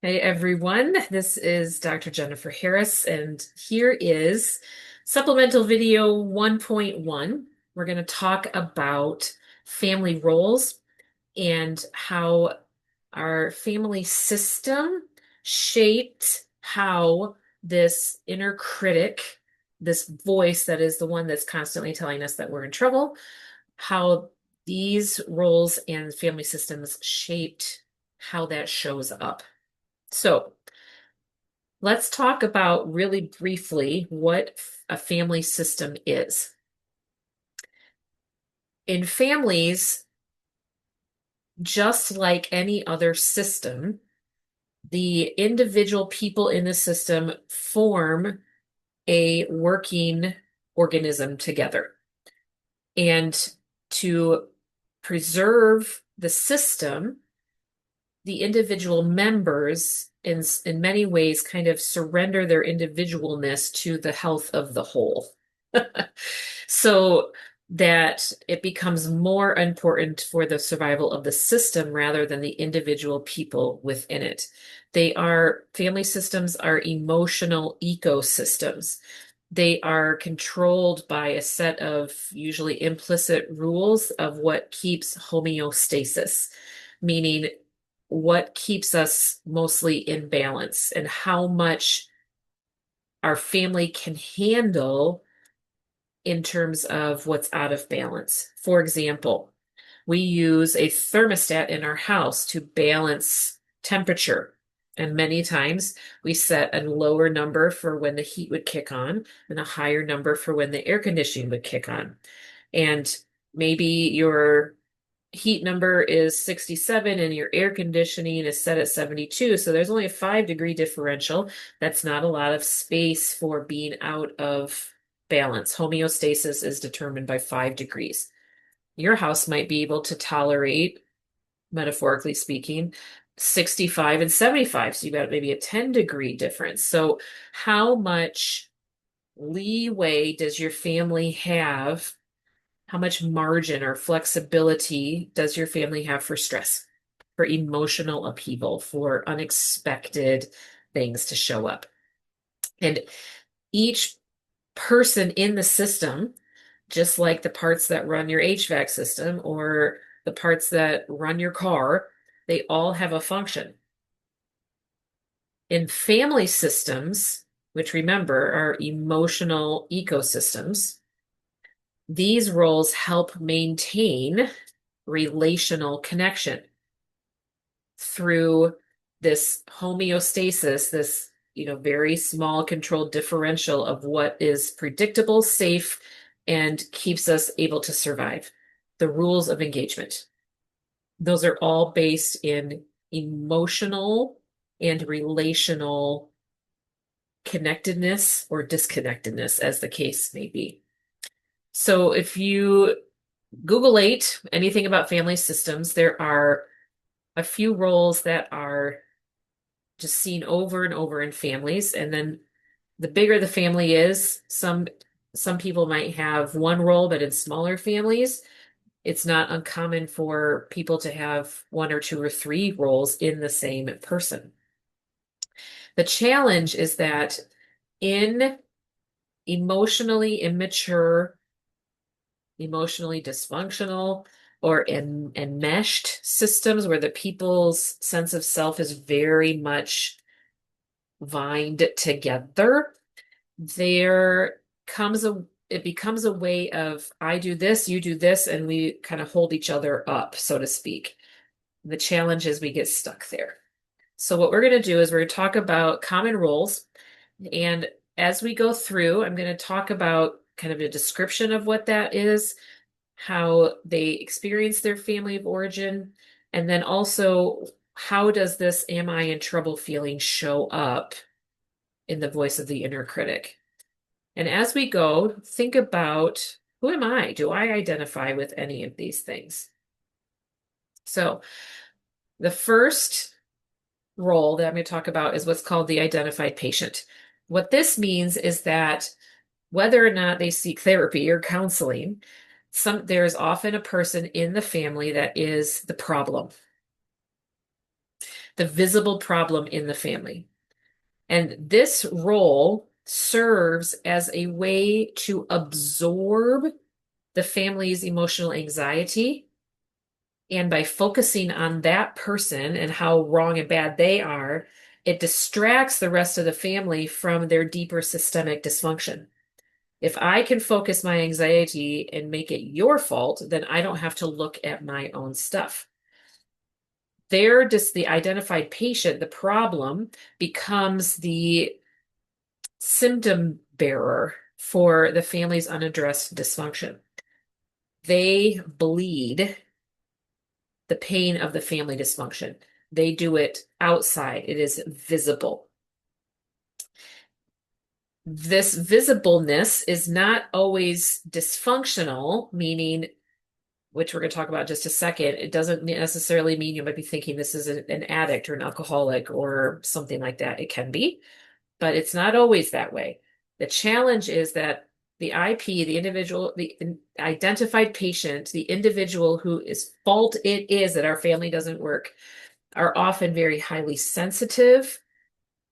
Hey everyone, this is Dr. Jennifer Harris, and here is supplemental video 1.1. We're going to talk about family roles and how our family system shaped how this inner critic, this voice that is the one that's constantly telling us that we're in trouble, how these roles and family systems shaped how that shows up. So, let's talk about really briefly what a family system is. In families, just like any other system, the individual people in the system form a working organism together. And to preserve the system, the individual members in many ways kind of surrender their individualness to the health of the whole. So that it becomes more important for the survival of the system rather than the individual people within it. Family systems are emotional ecosystems. They are controlled by a set of usually implicit rules of what keeps homeostasis, meaning what keeps us mostly in balance and how much our family can handle in terms of what's out of balance. For example, we use a thermostat in our house to balance temperature. And many times we set a lower number for when the heat would kick on and a higher number for when the air conditioning would kick on. And maybe your heat number is 67 and your air conditioning is set at 72. So there's only a 5-degree differential. That's not a lot of space for being out of balance. Homeostasis is determined by 5 degrees. Your house might be able to tolerate, metaphorically speaking, 65 and 75. So you've got maybe a 10-degree difference. So how much leeway does your family have? How much margin or flexibility does your family have for stress, for emotional upheaval, for unexpected things to show up? And each person in the system, just like the parts that run your HVAC system or the parts that run your car, they all have a function. In family systems, which remember are emotional ecosystems, these roles help maintain relational connection through this homeostasis, this, very small controlled differential of what is predictable, safe, and keeps us able to survive. The rules of engagement. Those are all based in emotional and relational connectedness or disconnectedness, as the case may be. So if you Google anything about family systems, there are a few roles that are just seen over and over in families. And then the bigger the family is, some people might have one role, but in smaller families, it's not uncommon for people to have one or two or three roles in the same person. The challenge is that in emotionally immature, emotionally dysfunctional, or enmeshed systems where the people's sense of self is very much vined together, there comes a it becomes a way of I do this, you do this, and we kind of hold each other up, so to speak. The challenge is we get stuck there. So what we're going to do is we're going to talk about common roles. And as we go through, I'm going to talk about kind of a description of what that is, how they experience their family of origin, and then also how does this am I in trouble feeling show up in the voice of the inner critic. And as we go, think about who am I? Do I identify with any of these things? So the first role that I'm going to talk about is what's called the identified patient. What this means is that whether or not they seek therapy or counseling, there's often a person in the family that is the problem. the visible problem in the family. And this role serves as a way to absorb the family's emotional anxiety. And by focusing on that person and how wrong and bad they are, it distracts the rest of the family from their deeper systemic dysfunction. If I can focus my anxiety and make it your fault, then I don't have to look at my own stuff. They're just the identified patient, the problem becomes the symptom bearer for the family's unaddressed dysfunction. They bleed the pain of the family dysfunction. They do it outside. It is visible. This visibleness is not always dysfunctional, meaning, which we're going to talk about in just a second, it doesn't necessarily mean you might be thinking this is an addict or an alcoholic or something like that. It can be, but it's not always that way. The challenge is that the IP, the individual, the identified patient, the individual whose fault it is that our family doesn't work, are often very highly sensitive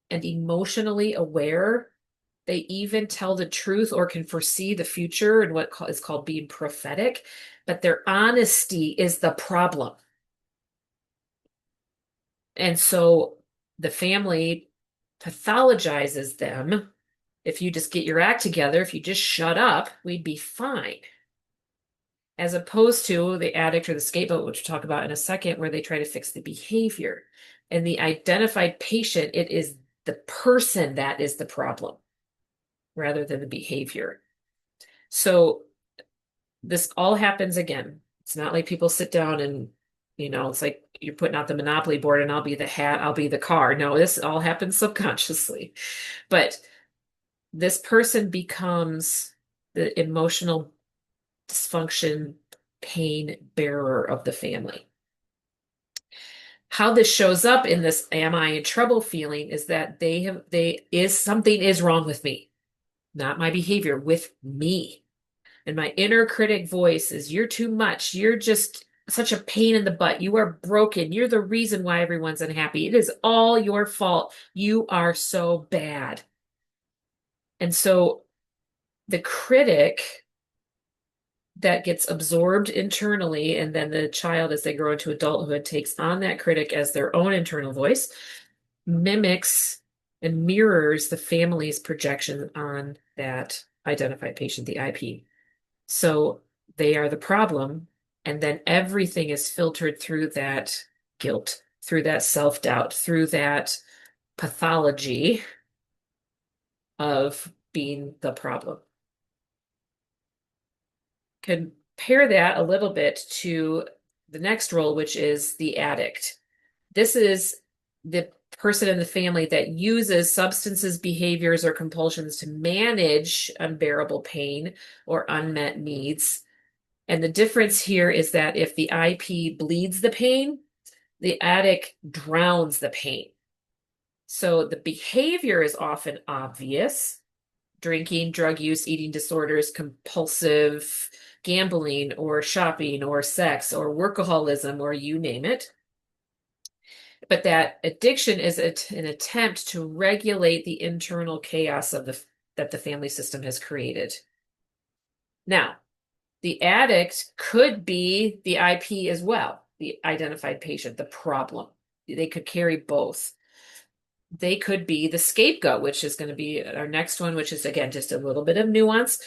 and emotionally aware. They even tell the truth or can foresee the future and what is called being prophetic, but their honesty is the problem. And so the family pathologizes them. If you just get your act together, if you just shut up, we'd be fine. As opposed to the addict or the scapegoat, which we'll talk about in a second, where they try to fix the behavior. And the identified patient, it is the person that is the problem rather than the behavior. So this all happens again. It's not like people sit down and, it's like you're putting out the Monopoly board and I'll be the hat, I'll be the car. No, this all happens subconsciously. But this person becomes the emotional dysfunction pain bearer of the family. How this shows up in this am I in trouble feeling is that something is wrong with me, not my behavior, with me. And my inner critic voice is, you're too much. You're just such a pain in the butt. You are broken. You're the reason why everyone's unhappy. It is all your fault. You are so bad. And so the critic that gets absorbed internally, and then the child, as they grow into adulthood, takes on that critic as their own internal voice, mimics and mirrors the family's projection on that identified patient, the IP. So they are the problem, and then everything is filtered through that guilt, through that self-doubt, through that pathology of being the problem. Compare that a little bit to the next role, which is the addict. This is the person in the family that uses substances, behaviors, or compulsions to manage unbearable pain or unmet needs. And the difference here is that if the IP bleeds the pain, the addict drowns the pain. So the behavior is often obvious: drinking, drug use, eating disorders, compulsive gambling, or shopping, or sex, or workaholism, or you name it. But that addiction is an attempt to regulate the internal chaos that the family system has created. Now, the addict could be the IP as well, the identified patient, the problem. They could carry both. They could be the scapegoat, which is going to be our next one, which is, again, just a little bit of nuance.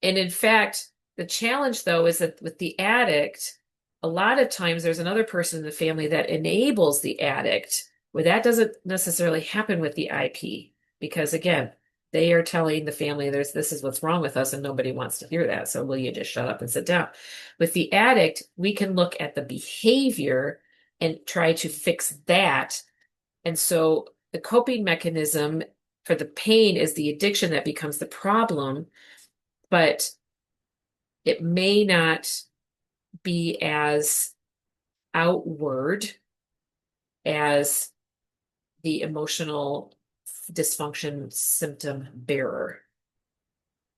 And in fact, the challenge, though, is that with the addict, a lot of times there's another person in the family that enables the addict, where that doesn't necessarily happen with the IP, because, again, they are telling the family this is what's wrong with us, and nobody wants to hear that. So will you just shut up and sit down? With the addict, we can look at the behavior and try to fix that. And so the coping mechanism for the pain is the addiction that becomes the problem, but it may not be as outward as the emotional dysfunction symptom bearer.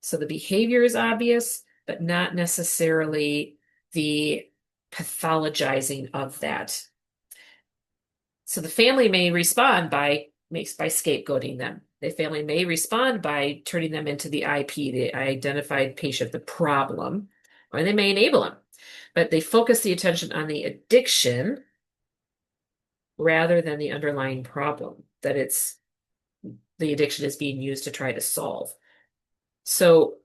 So the behavior is obvious, but not necessarily the pathologizing of that. So the family may respond by scapegoating them. The family may respond by turning them into the IP, the identified patient, the problem, or they may enable them. But they focus the attention on the addiction rather than the underlying problem that it's the addiction is being used to try to solve. So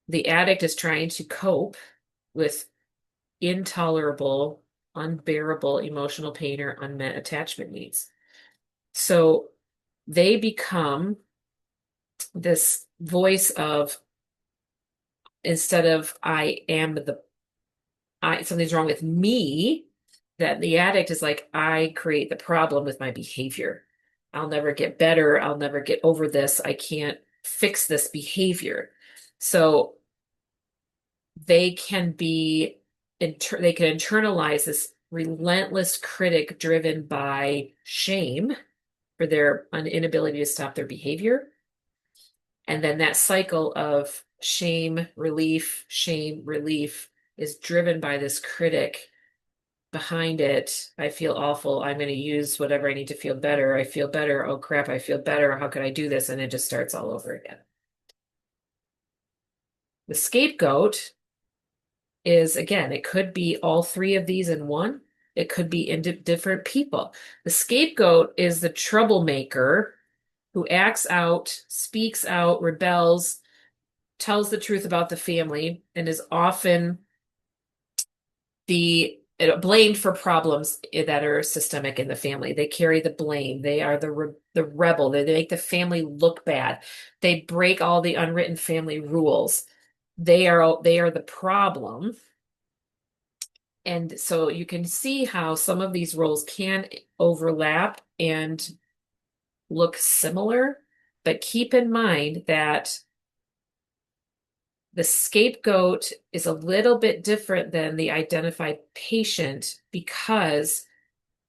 the addict is trying to cope with intolerable, unbearable emotional pain or unmet attachment needs. So they become this voice of, instead of something's wrong with me, that the addict is like, I create the problem with my behavior. I'll never get better. I'll never get over this. I can't fix this behavior. So they can they can internalize this relentless critic driven by shame for their inability to stop their behavior. And then that cycle of shame, relief is driven by this critic behind it. I feel awful. I'm going to use whatever I need to feel better. I feel better. Oh crap, I feel better. How could I do this? And it just starts all over again. The scapegoat is, again, it could be all three of these in one. It could be in different people. The scapegoat is the troublemaker who acts out, speaks out, rebels, tells the truth about the family, and is often the blamed for problems that are systemic in the family. They carry the blame. They are the rebel. They make the family look bad. They break all the unwritten family rules. They are the problem. And so you can see how some of these roles can overlap and look similar, but keep in mind that the scapegoat is a little bit different than the identified patient because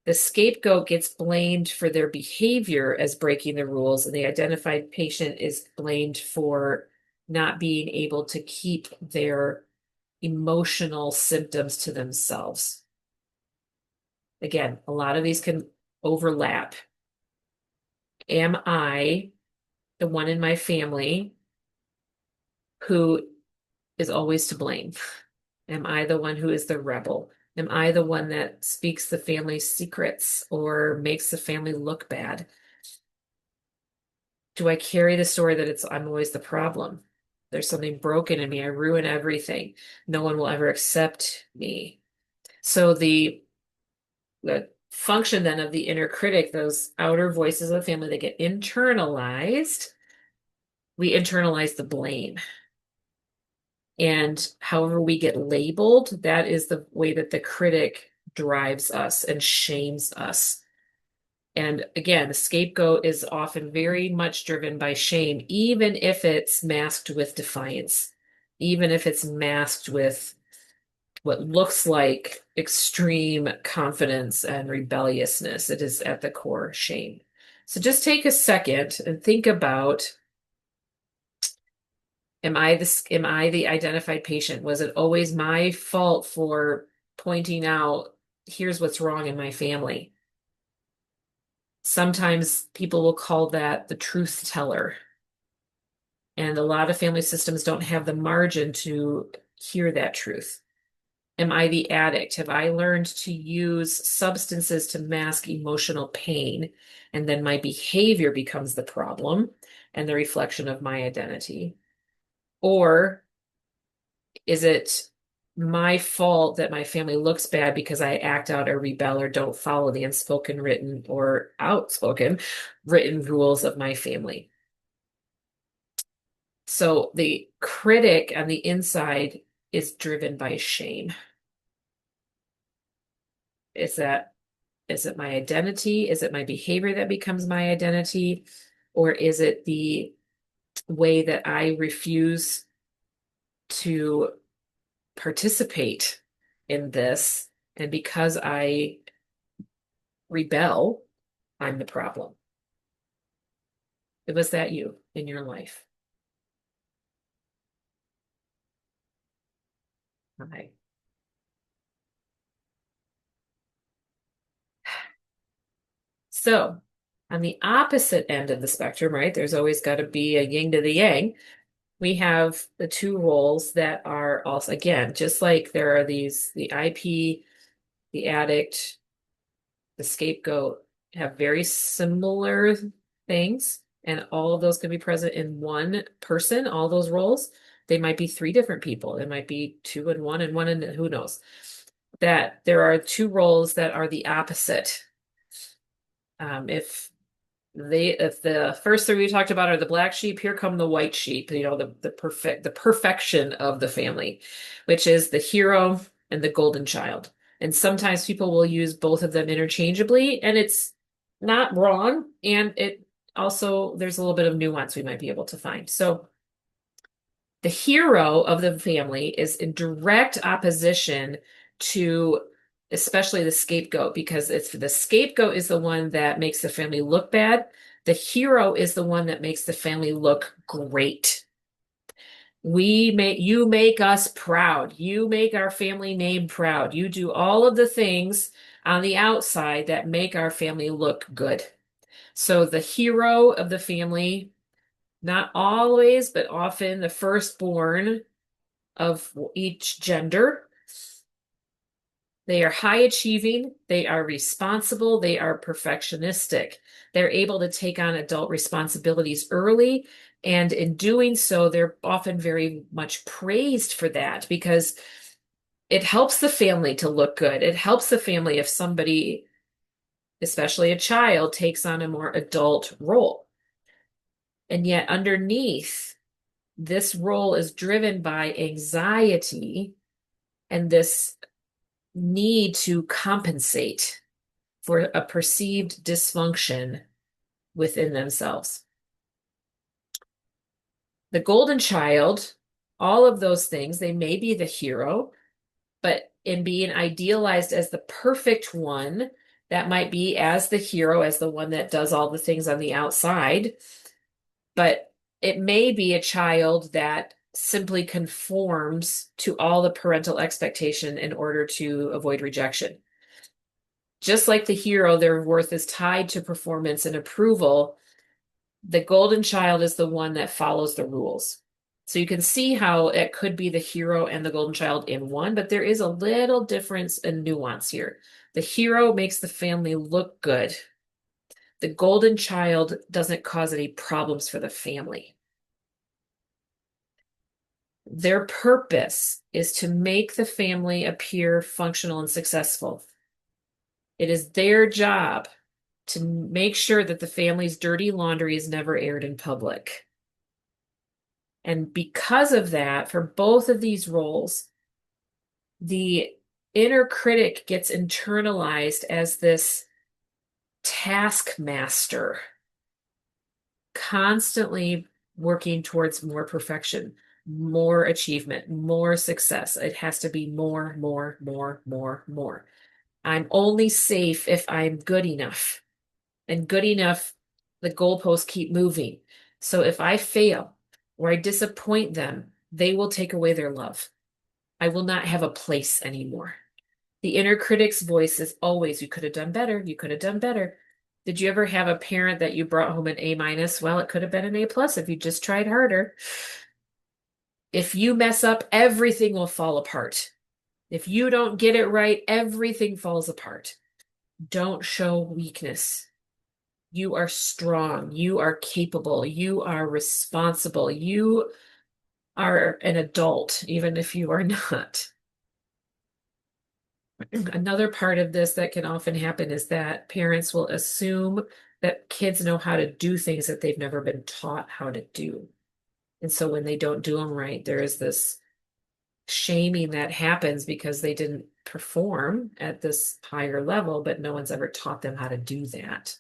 the scapegoat gets blamed for their behavior as breaking the rules, and the identified patient is blamed for not being able to keep their emotional symptoms to themselves. Again, a lot of these can overlap. Am I the one in my family who is always to blame? Am I the one who is the rebel? Am I the one that speaks the family's secrets or makes the family look bad? Do I carry the story that I'm always the problem? There's something broken in me. I ruin everything. No one will ever accept me. So the function then of the inner critic, those outer voices of the family that get internalized, we internalize the blame. And however we get labeled, that is the way that the critic drives us and shames us. And again, the scapegoat is often very much driven by shame, even if it's masked with defiance, even if it's masked with what looks like extreme confidence and rebelliousness. It is at the core shame. So just take a second and think about, am I the identified patient? Was it always my fault for pointing out, here's what's wrong in my family? Sometimes people will call that the truth teller. And a lot of family systems don't have the margin to hear that truth. Am I the addict? Have I learned to use substances to mask emotional pain? And then my behavior becomes the problem and the reflection of my identity. Or is it my fault that my family looks bad because I act out or rebel or don't follow the unspoken, written, or outspoken written rules of my family? So the critic on the inside is driven by shame. Is that, is it my identity? Is it my behavior that becomes my identity? Or is it the way that I refuse to participate in this? And because I rebel, I'm the problem. Was that you in your life? Hi. So, on the opposite end of the spectrum, right, there's always got to be a yin to the yang. We have the two roles that are also, again, just like there are these, the IP, the addict, the scapegoat have very similar things, and all of those can be present in one person, all those roles. They might be three different people. It might be two and one and who knows. That there are two roles that are the opposite. If the first three we talked about are the black sheep, here come the white sheep, the perfection of the family, which is the hero and the golden child. And sometimes people will use both of them interchangeably, and it's not wrong. And it also, there's a little bit of nuance we might be able to find. So the hero of the family is in direct opposition to especially the scapegoat, because it's the scapegoat is the one that makes the family look bad. The hero is the one that makes the family look great. You make us proud. You make our family name proud. You do all of the things on the outside that make our family look good. So the hero of the family, not always, but often the firstborn of each gender. They are high achieving, they are responsible, they are perfectionistic. They're able to take on adult responsibilities early, and in doing so, they're often very much praised for that because it helps the family to look good. It helps the family if somebody, especially a child, takes on a more adult role. And yet, underneath, this role is driven by anxiety and this need to compensate for a perceived dysfunction within themselves. The golden child, all of those things, they may be the hero, but in being idealized as the perfect one, that might be as the hero, as the one that does all the things on the outside, but it may be a child that simply conforms to all the parental expectation in order to avoid rejection. Just like the hero, their worth is tied to performance and approval. The golden child is the one that follows the rules. So you can see how it could be the hero and the golden child in one, but there is a little difference and nuance here. The hero makes the family look good. The golden child doesn't cause any problems for the family. Their purpose is to make the family appear functional and successful. It is their job to make sure that the family's dirty laundry is never aired in public. And because of that, for both of these roles, the inner critic gets internalized as this taskmaster, constantly working towards more perfection, more achievement, more success. It has to be more, more, more, more, more. I'm only safe if I'm good enough. And good enough, the goalposts keep moving. So if I fail or I disappoint them, they will take away their love. I will not have a place anymore. The inner critic's voice is always, you could have done better. You could have done better. Did you ever have a parent that you brought home an A minus? Well, it could have been an A plus if you just tried harder. If you mess up, everything will fall apart. If you don't get it right, everything falls apart. Don't show weakness. You are strong. You are capable. You are responsible. You are an adult, even if you are not. Another part of this that can often happen is that parents will assume that kids know how to do things that they've never been taught how to do. And so when they don't do them right, there is this shaming that happens because they didn't perform at this higher level, but no one's ever taught them how to do that.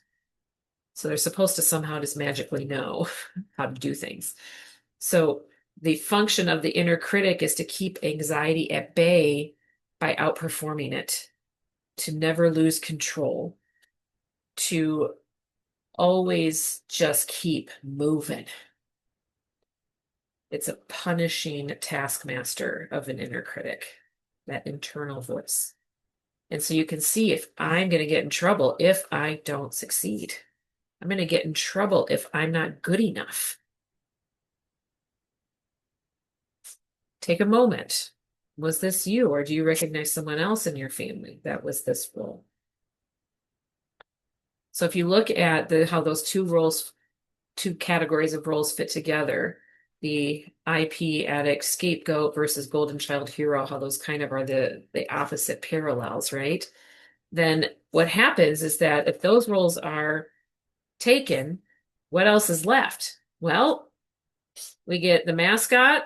So they're supposed to somehow just magically know how to do things. So the function of the inner critic is to keep anxiety at bay by outperforming it, to never lose control, to always just keep moving. It's a punishing taskmaster of an inner critic, that internal voice. And so you can see if I'm going to get in trouble if I don't succeed. I'm going to get in trouble if I'm not good enough. Take a moment. Was this you, or do you recognize someone else in your family that was this role? So if you look at how those two categories of roles fit together, the IP addict scapegoat versus golden child hero, how those kind of are the opposite parallels, right? Then what happens is that if those roles are taken, what else is left? Well, we get the mascot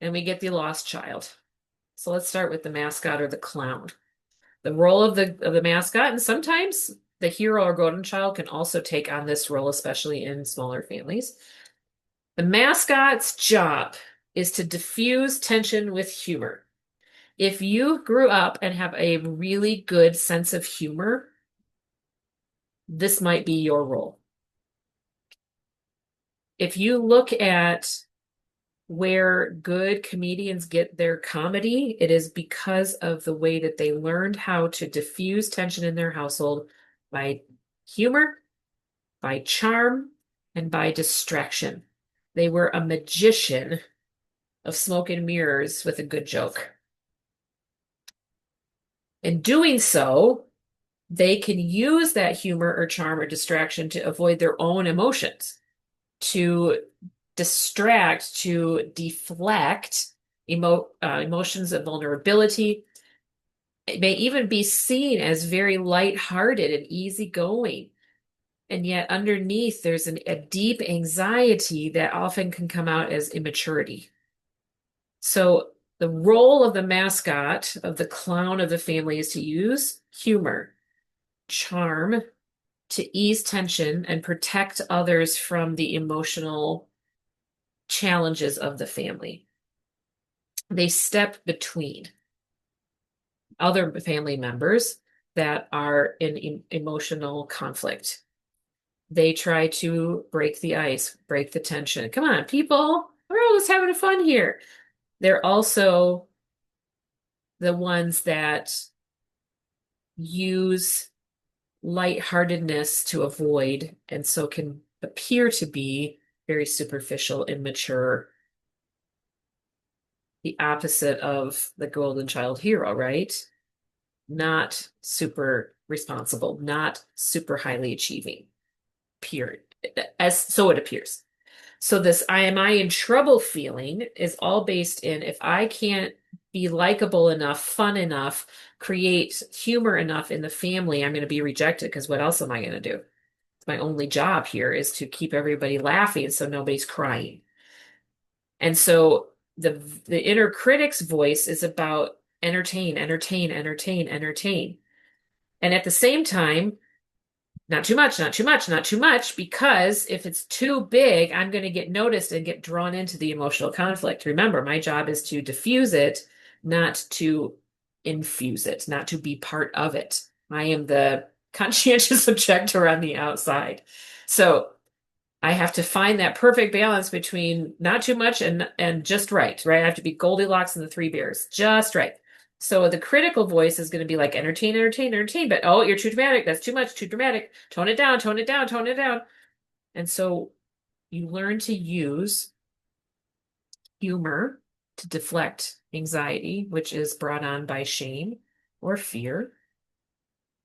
and we get the lost child. So let's start with the mascot or the clown. The role of the mascot, and sometimes the hero or golden child can also take on this role, especially in smaller families. The mascot's job is to diffuse tension with humor. If you grew up and have a really good sense of humor, this might be your role. If you look at where good comedians get their comedy, it is because of the way that they learned how to diffuse tension in their household by humor, by charm, and by distraction. They were a magician of smoke and mirrors with a good joke. In doing so, they can use that humor or charm or distraction to avoid their own emotions, to distract, to deflect emotions of vulnerability. It may even be seen as very lighthearted and easygoing. And yet, underneath, there's a deep anxiety that often can come out as immaturity. So, the role of the mascot, of the clown of the family, is to use humor, charm, to ease tension and protect others from the emotional challenges of the family. They step between other family members that are in emotional conflict. They try to break the ice, break the tension. Come on, people, we're all just having fun here. They're also the ones that use lightheartedness to avoid, and so can appear to be very superficial, immature, the opposite of the golden child hero, right? Not super responsible, not super highly achieving, period. As so it appears. So this I am I in trouble feeling is all based in if I can't be likable enough, fun enough, create humor enough in the family, I'm going to be rejected because what else am I going to do? My only job here is to keep everybody laughing so nobody's crying. And so the inner critic's voice is about entertain, entertain, entertain, entertain. And at the same time, not too much, not too much, not too much, because if it's too big, I'm going to get noticed and get drawn into the emotional conflict. Remember, my job is to diffuse it, not to infuse it, not to be part of it. I am the conscientious objector on the outside. So I have to find that perfect balance between not too much and just right? I have to be Goldilocks and the Three Bears, just right. So the critical voice is going to be like entertain, entertain, entertain, but oh, you're too dramatic. That's too much, too dramatic. Tone it down, tone it down, tone it down. And so you learn to use humor to deflect anxiety, which is brought on by shame or fear.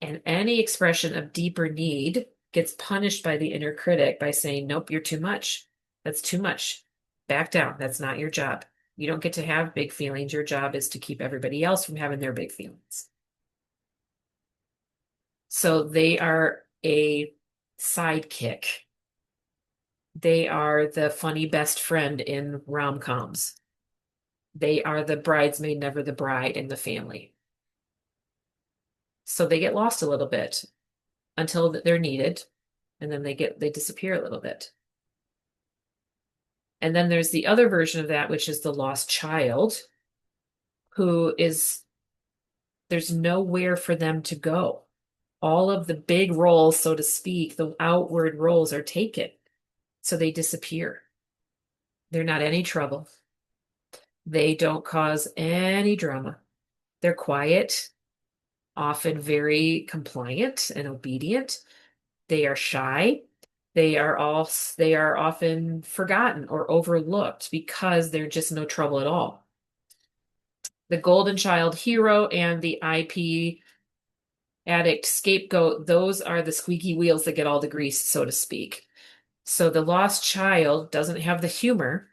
And any expression of deeper need gets punished by the inner critic by saying, nope, you're too much. That's too much. Back down. That's not your job. You don't get to have big feelings. Your job is to keep everybody else from having their big feelings. So they are a sidekick. They are the funny best friend in rom-coms. They are the bridesmaid, never the bride in the family. So they get lost a little bit until they're needed, and then they disappear a little bit. And then there's the other version of that, which is the lost child, who is, there's nowhere for them to go. All of the big roles, so to speak, the outward roles are taken. So they disappear. They're not any trouble. They don't cause any drama. They're quiet. often very compliant and obedient. They are shy. They are often forgotten or overlooked because they're just no trouble at all. The golden child hero and the IP addict scapegoat, those are the squeaky wheels that get all the grease, so to speak. So the lost child doesn't have the humor,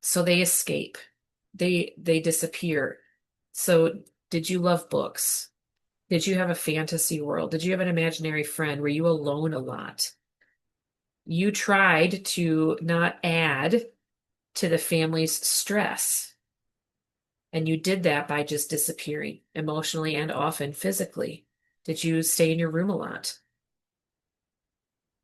so they escape. They disappear. So did you love books? Did you have a fantasy world? Did you have an imaginary friend? Were you alone a lot? You tried to not add to the family's stress. And you did that by just disappearing emotionally and often physically. Did you stay in your room a lot?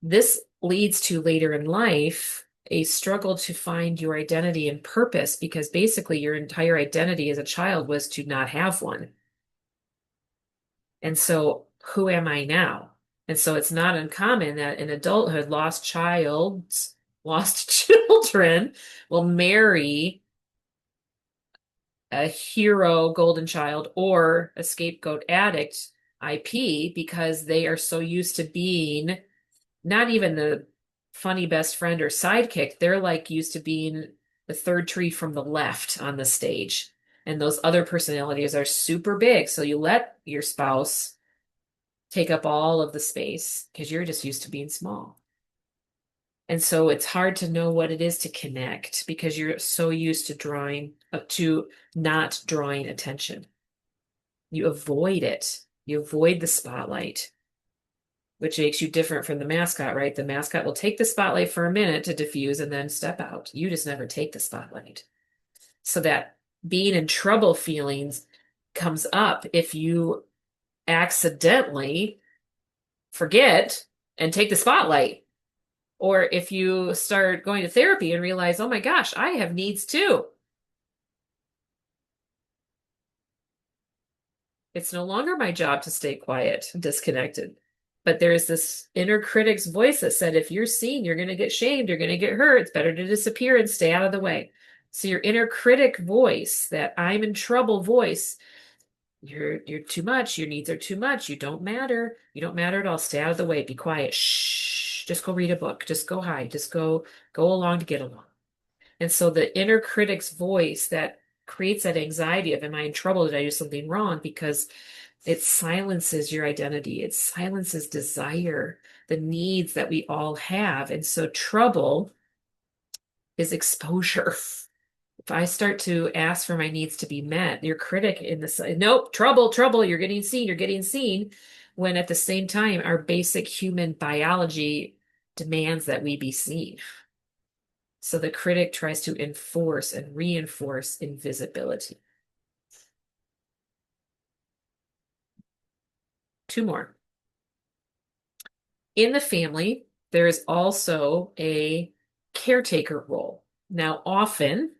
This leads to later in life a struggle to find your identity and purpose because basically your entire identity as a child was to not have one. And so, who am I now? And so it's not uncommon that in adulthood, lost children will marry a hero golden child or a scapegoat addict IP because they are so used to being not even the funny best friend or sidekick. They're like used to being the third tree from the left on the stage. And those other personalities are super big. So you let your spouse take up all of the space because you're just used to being small. And so it's hard to know what it is to connect because you're so used to to not drawing attention. You avoid it. You avoid the spotlight, which makes you different from the mascot, right? The mascot will take the spotlight for a minute to diffuse and then step out. You just never take the spotlight. So that being in trouble feelings comes up if you accidentally forget and take the spotlight. Or if you start going to therapy and realize, oh my gosh, I have needs too. It's no longer my job to stay quiet and disconnected. But there's this inner critic's voice that said, if you're seen, you're going to get shamed, you're going to get hurt. It's better to disappear and stay out of the way. So your inner critic voice, that I'm in trouble voice, you're too much, your needs are too much, you don't matter. You don't matter at all. Stay out of the way. Be quiet. Shh. Just go read a book. Just go hide. Just go along to get along. And so the inner critic's voice that creates that anxiety of, am I in trouble? Did I do something wrong? Because it silences your identity. It silences desire, the needs that we all have. And so trouble is exposure. If I start to ask for my needs to be met, your critic in the nope, trouble, trouble, you're getting seen. When at the same time, our basic human biology demands that we be seen. So the critic tries to enforce and reinforce invisibility. Two more. In the family, there is also a caretaker role. Now, often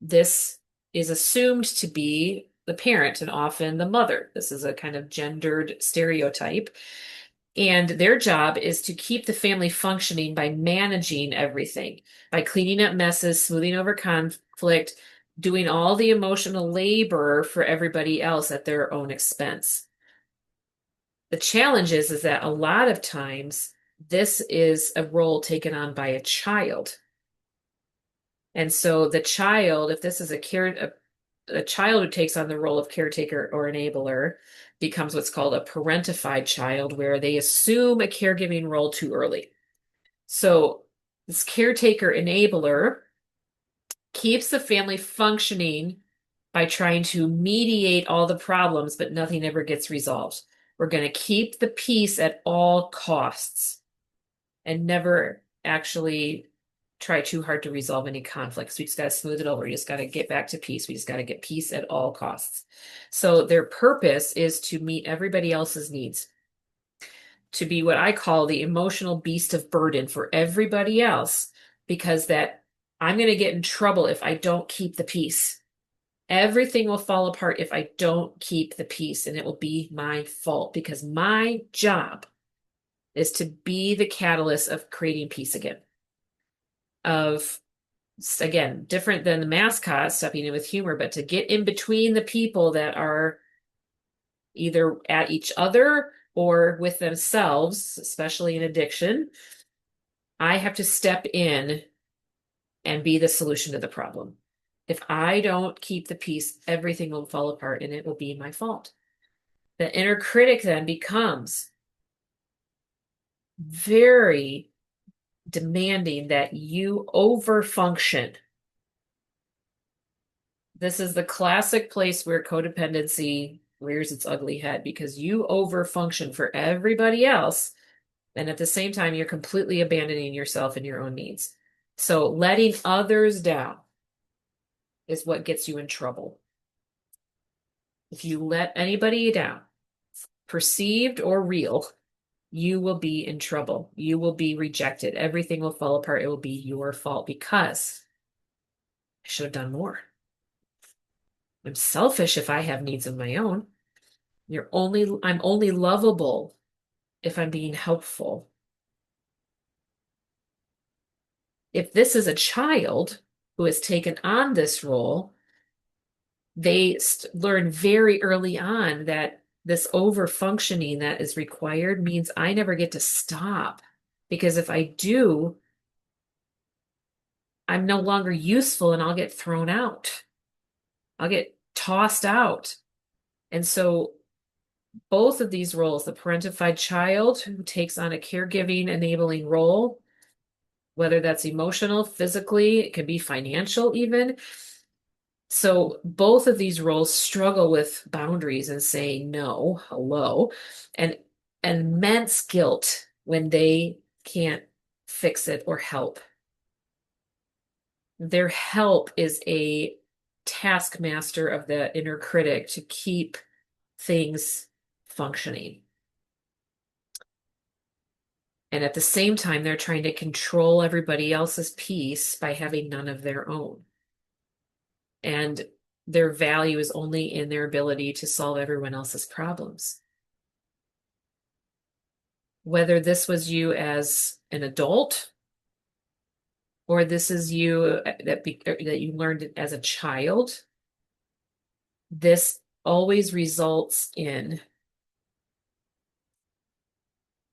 this is assumed to be the parent and often the mother. This is a kind of gendered stereotype. And their job is to keep the family functioning by managing everything, by cleaning up messes, smoothing over conflict, doing all the emotional labor for everybody else at their own expense. The challenge is that a lot of times this is a role taken on by a child. And so the child, if this is a child who takes on the role of caretaker or enabler, becomes what's called a parentified child, where they assume a caregiving role too early. So this caretaker enabler keeps the family functioning by trying to mediate all the problems, but nothing ever gets resolved. We're going to keep the peace at all costs and never actually try too hard to resolve any conflicts. We just got to smooth it over. We just got to get back to peace. We just got to get peace at all costs. So their purpose is to meet everybody else's needs, to be what I call the emotional beast of burden for everybody else, because that I'm going to get in trouble if I don't keep the peace. Everything will fall apart if I don't keep the peace, and it will be my fault because my job is to be the catalyst of creating peace again. Of, again, different than the mascot stepping in with humor, but to get in between the people that are either at each other or with themselves, especially in addiction. I have to step in and be the solution to the problem. If I don't keep the peace, everything will fall apart and it will be my fault. The inner critic then becomes very demanding that you overfunction. This is the classic place where codependency rears its ugly head because you overfunction for everybody else. And at the same time, you're completely abandoning yourself and your own needs. So letting others down is what gets you in trouble. If you let anybody down, perceived or real, you will be in trouble. You will be rejected. Everything will fall apart. It will be your fault because I should have done more. I'm selfish if I have needs of my own. I'm only lovable if I'm being helpful. If this is a child who has taken on this role, they learn very early on that this over functioning that is required means I never get to stop. Because if I do, I'm no longer useful and I'll get thrown out. I'll get tossed out. And so both of these roles, the parentified child who takes on a caregiving enabling role, whether that's emotional, physically, it can be financial even. So both of these roles struggle with boundaries and saying no, hello, and immense guilt when they can't fix it or help. Their help is a taskmaster of the inner critic to keep things functioning. And at the same time, they're trying to control everybody else's peace by having none of their own. And their value is only in their ability to solve everyone else's problems. Whether this was you as an adult or this is you that you learned as a child, this always results in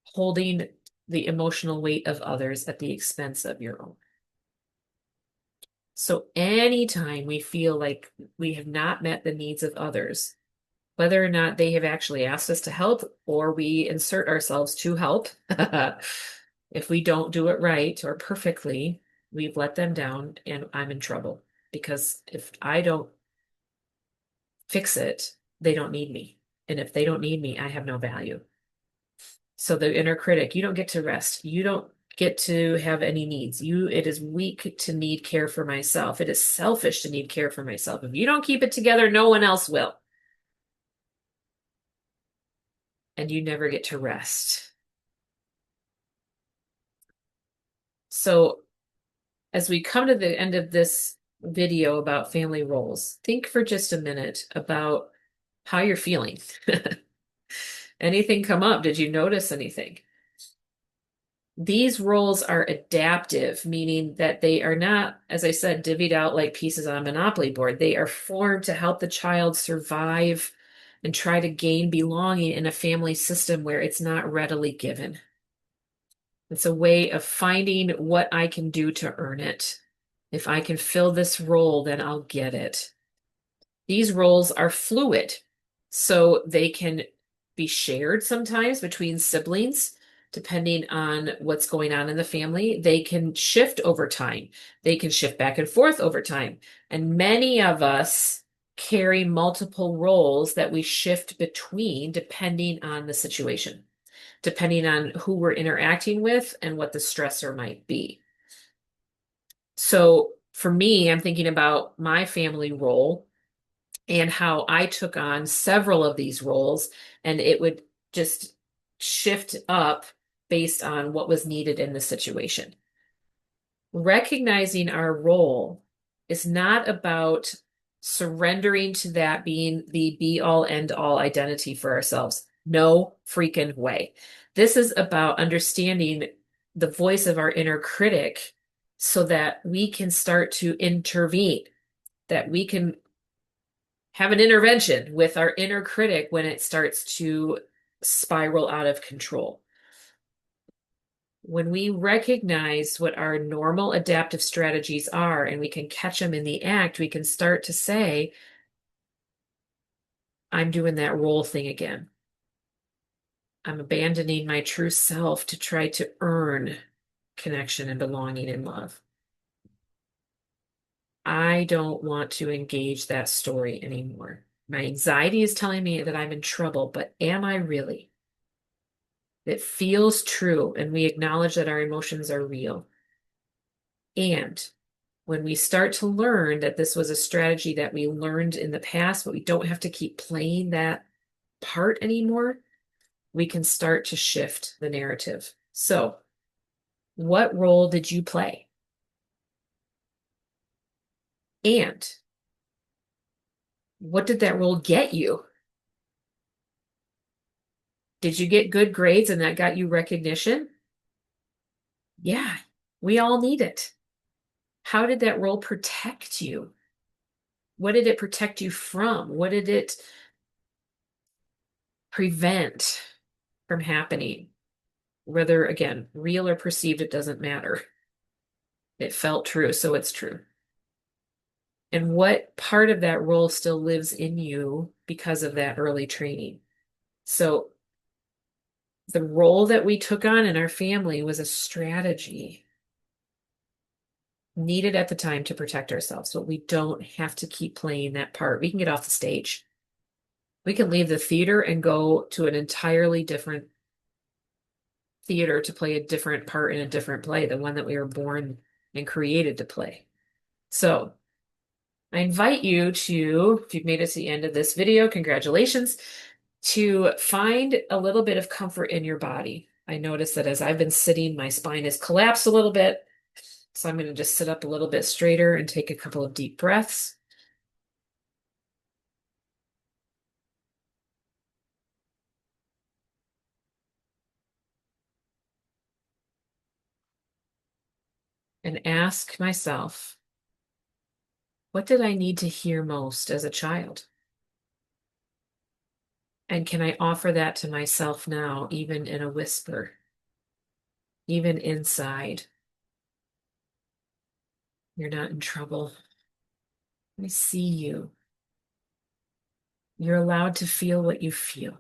holding the emotional weight of others at the expense of your own. So anytime we feel like we have not met the needs of others, whether or not they have actually asked us to help or we insert ourselves to help, if we don't do it right or perfectly, we've let them down and I'm in trouble. Because if I don't fix it, they don't need me. And if they don't need me, I have no value. So the inner critic, you don't get to rest. You don't get to have any needs. It is weak to need care for myself. It is selfish to need care for myself. If you don't keep it together, no one else will. And you never get to rest. So as we come to the end of this video about family roles, think for just a minute about how you're feeling. Anything come up? Did you notice anything? These roles are adaptive, meaning that they are not, as I said, divvied out like pieces on a Monopoly board. They are formed to help the child survive and try to gain belonging in a family system where it's not readily given. It's a way of finding what I can do to earn it. If I can fill this role, then I'll get it. These roles are fluid, so they can be shared sometimes between siblings, depending on what's going on in the family. They can shift over time. They can shift back and forth over time. And many of us carry multiple roles that we shift between depending on the situation, depending on who we're interacting with and what the stressor might be. So for me, I'm thinking about my family role and how I took on several of these roles, and it would just shift up based on what was needed in the situation. Recognizing our role is not about surrendering to that being the be all end all identity for ourselves. No freaking way. This is about understanding the voice of our inner critic so that we can start to intervene, that we can have an intervention with our inner critic when it starts to spiral out of control. When we recognize what our normal adaptive strategies are and we can catch them in the act, we can start to say, I'm doing that role thing again. I'm abandoning my true self to try to earn connection and belonging and love. I don't want to engage that story anymore. My anxiety is telling me that I'm in trouble, but am I really? It feels true, and we acknowledge that our emotions are real. And when we start to learn that this was a strategy that we learned in the past, but we don't have to keep playing that part anymore, we can start to shift the narrative. So, what role did you play? And what did that role get you? Did you get good grades and that got you recognition? Yeah, we all need it. How did that role protect you? What did it protect you from? What did it prevent from happening? Whether, again, real or perceived, it doesn't matter. It felt true, so it's true. And what part of that role still lives in you because of that early training? So the role that we took on in our family was a strategy needed at the time to protect ourselves, but we don't have to keep playing that part. We can get off the stage. We can leave the theater and go to an entirely different theater to play a different part in a different play, the one that we were born and created to play. So I invite you to, if you've made it to the end of this video, congratulations, to find a little bit of comfort in your body. I notice that as I've been sitting, my spine has collapsed a little bit. So I'm going to just sit up a little bit straighter and take a couple of deep breaths. And ask myself, what did I need to hear most as a child? And can I offer that to myself now, even in a whisper, even inside? You're not in trouble. I see you. You're allowed to feel what you feel.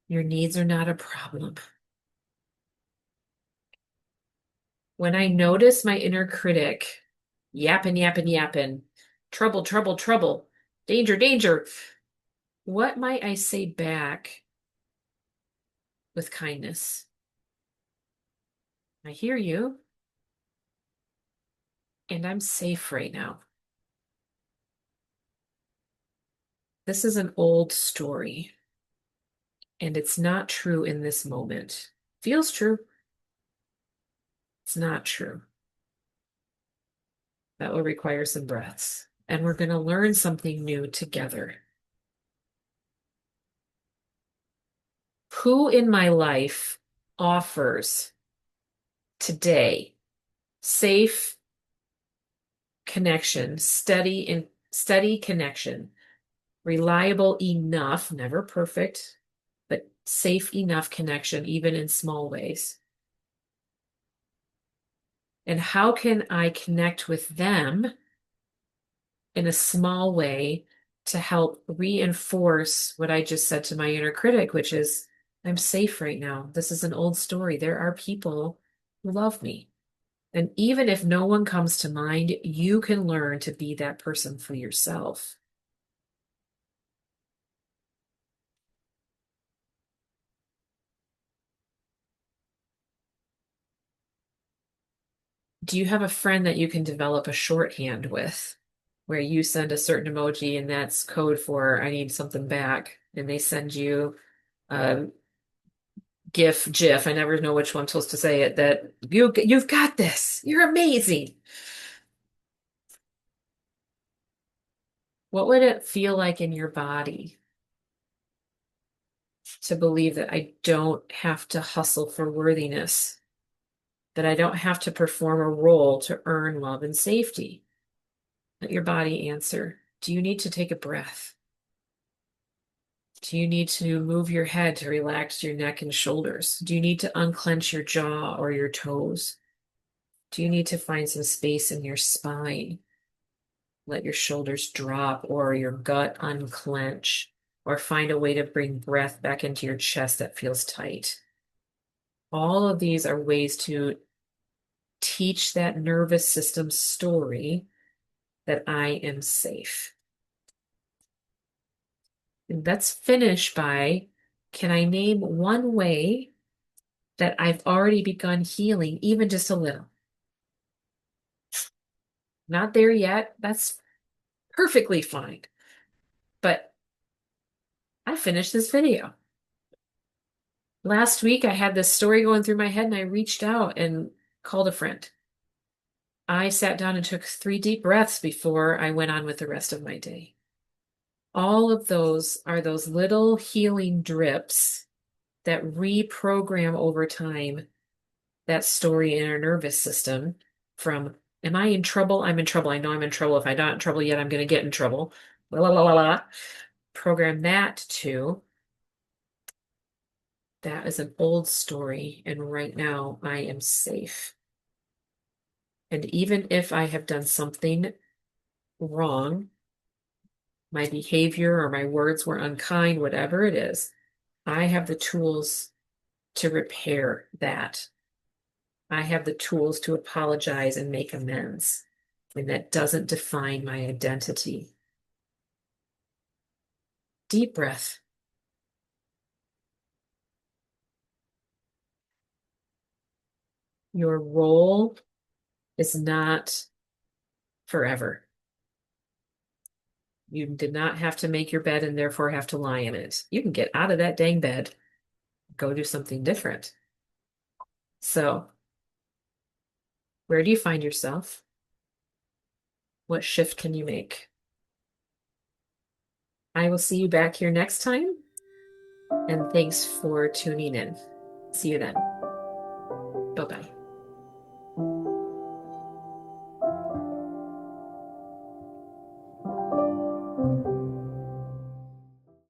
Your needs are not a problem. When I notice my inner critic yapping, yapping, yapping, trouble, trouble, trouble, danger, danger, what might I say back with kindness? I hear you, and I'm safe right now. This is an old story, and it's not true in this moment. Feels true. It's not true. That will require some breaths, and we're going to learn something new together. Who in my life offers today safe connection, steady connection, reliable enough, never perfect, but safe enough connection, even in small ways? And how can I connect with them in a small way to help reinforce what I just said to my inner critic, which is, I'm safe right now. This is an old story. There are people who love me. And even if no one comes to mind, you can learn to be that person for yourself. Do you have a friend that you can develop a shorthand with where you send a certain emoji and that's code for I need something back, and they send you a GIF, I never know which one I'm supposed to say it, that you've got this. You're amazing. What would it feel like in your body to believe that I don't have to hustle for worthiness, that I don't have to perform a role to earn love and safety? Let your body answer. Do you need to take a breath? Do you need to move your head to relax your neck and shoulders? Do you need to unclench your jaw or your toes? Do you need to find some space in your spine? Let your shoulders drop or your gut unclench, or find a way to bring breath back into your chest that feels tight. All of these are ways to teach that nervous system story that I am safe. And let's finish by, can I name one way that I've already begun healing, even just a little? Not there yet. That's perfectly fine. But I finished this video. Last week, I had this story going through my head and I reached out and called a friend. I sat down and took 3 deep breaths before I went on with the rest of my day. All of those are those little healing drips that reprogram over time that story in our nervous system from, am I in trouble? I'm in trouble. I know I'm in trouble. If I'm not in trouble yet, I'm going to get in trouble. La la la la la. Program that to, that is an old story, and right now I am safe. And even if I have done something wrong, my behavior or my words were unkind, whatever it is, I have the tools to repair that. I have the tools to apologize and make amends. And that doesn't define my identity. Deep breath. Your role is not forever. You did not have to make your bed and therefore have to lie in it. You can get out of that dang bed, go do something different. So, where do you find yourself? What shift can you make? I will see you back here next time, and thanks for tuning in. See you then. Bye-bye.